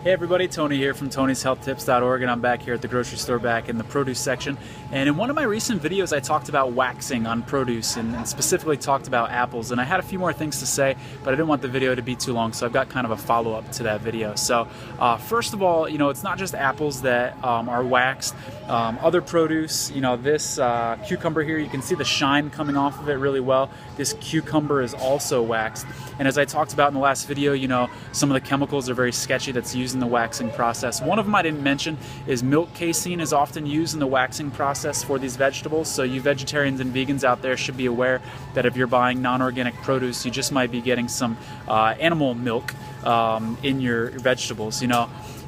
Hey everybody, Tony here from tonyshealthtips.org, and I'm back here at the grocery store back in the produce section. And in one of my recent videos I talked about waxing on produce and specifically talked about apples, and I had a few more things to say, but I didn't want the video to be too long, so I've got kind of a follow-up to that video. So first of all, it's not just apples that are waxed. Other produce, this cucumber here, you can see the shine coming off of it really well. This cucumber is also waxed. And as I talked about in the last video, some of the chemicals are very sketchy that's used in the waxing process. One of them I didn't mention is milk casein is often used in the waxing process for these vegetables. So you vegetarians and vegans out there should be aware that if you're buying non-organic produce, you just might be getting some animal milk in your vegetables.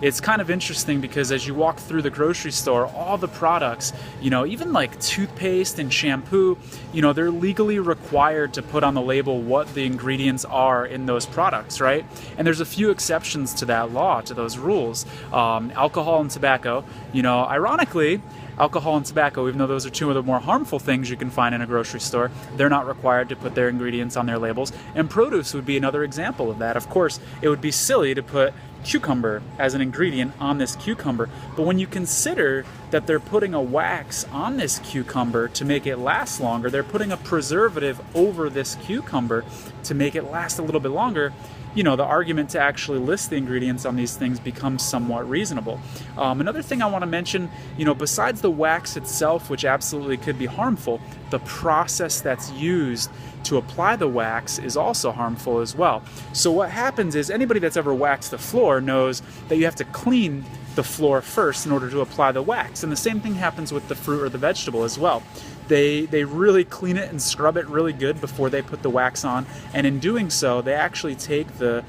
It's kind of interesting because as you walk through the grocery store, all the products, even like toothpaste and shampoo, they're legally required to put on the label what the ingredients are in those products, right? And there's a few exceptions to that law, to those rules. Alcohol and tobacco, ironically, alcohol and tobacco, even though those are two of the more harmful things you can find in a grocery store, they're not required to put their ingredients on their labels. And produce would be another example of that. Of course, it would be silly to put cucumber as an ingredient on this cucumber, but when you consider that they're putting a wax on this cucumber to make it last longer, they're putting a preservative over this cucumber to make it last a little bit longer, the argument to actually list the ingredients on these things becomes somewhat reasonable. Another thing I want to mention, besides the wax itself, which absolutely could be harmful, the process that's used to apply the wax is also harmful as well. So what happens is, anybody that's ever waxed the floor knows that you have to clean the floor first in order to apply the wax. And the same thing happens with the fruit or the vegetable as well. They really clean it and scrub it really good before they put the wax on, and in doing so they actually take the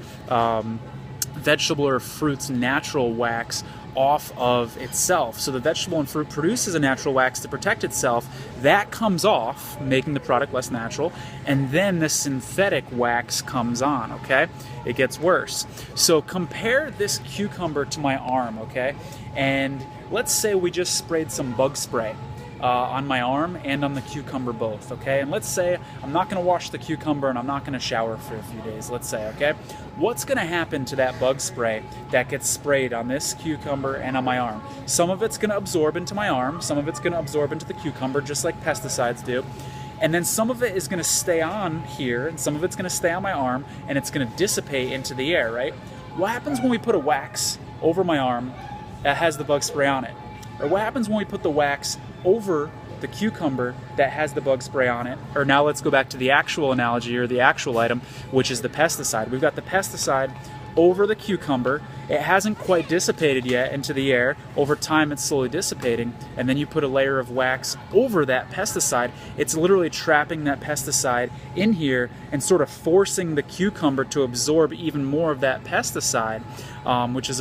vegetable or fruit's natural wax off of itself. So the vegetable and fruit produces a natural wax to protect itself. That comes off, making the product less natural, and then the synthetic wax comes on, okay? It gets worse. So compare this cucumber to my arm, okay? And let's say we just sprayed some bug spray on my arm and on the cucumber both, okay? And let's say I'm not gonna wash the cucumber and I'm not gonna shower for a few days, let's say, okay? What's gonna happen to that bug spray that gets sprayed on this cucumber and on my arm? Some of it's gonna absorb into my arm, some of it's gonna absorb into the cucumber, just like pesticides do. And then some of it is gonna stay on here, and some of it's gonna stay on my arm, and it's gonna dissipate into the air, right? What happens when we put a wax over my arm that has the bug spray on it? Or what happens when we put the wax over the cucumber that has the bug spray on it? Or now let's go back to the actual analogy, or the actual item, which is the pesticide. We've got the pesticide over the cucumber. It hasn't quite dissipated yet into the air. Over time it's slowly dissipating, and then you put a layer of wax over that pesticide. It's literally trapping that pesticide in here and sort of forcing the cucumber to absorb even more of that pesticide, which is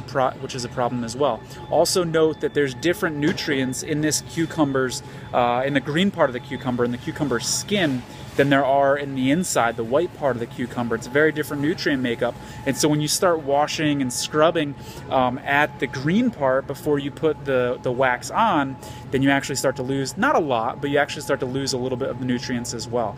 a problem as well. Also note that there's different nutrients in this cucumber's, in the green part of the cucumber, in the cucumber skin, than there are in the inside, the white part of the cucumber. It's a very different nutrient makeup. And so when you start washing and scrubbing at the green part before you put the wax on, then you actually start to lose, not a lot, but you actually start to lose a little bit of the nutrients as well.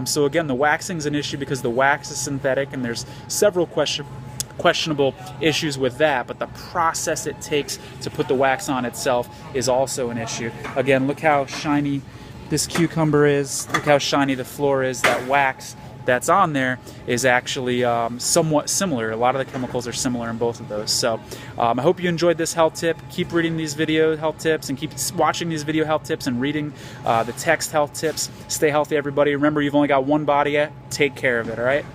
So again, the waxing is an issue because the wax is synthetic, and there's several questionable issues with that, but the process it takes to put the wax on itself is also an issue. Again, look how shiny this cucumber is, look how shiny the floor is. That wax that's on there is actually somewhat similar. A lot of the chemicals are similar in both of those. So I hope you enjoyed this health tip. Keep reading these video health tips, and keep watching these video health tips and reading the text health tips. Stay healthy, everybody. Remember, you've only got one body. Take care of it, all right?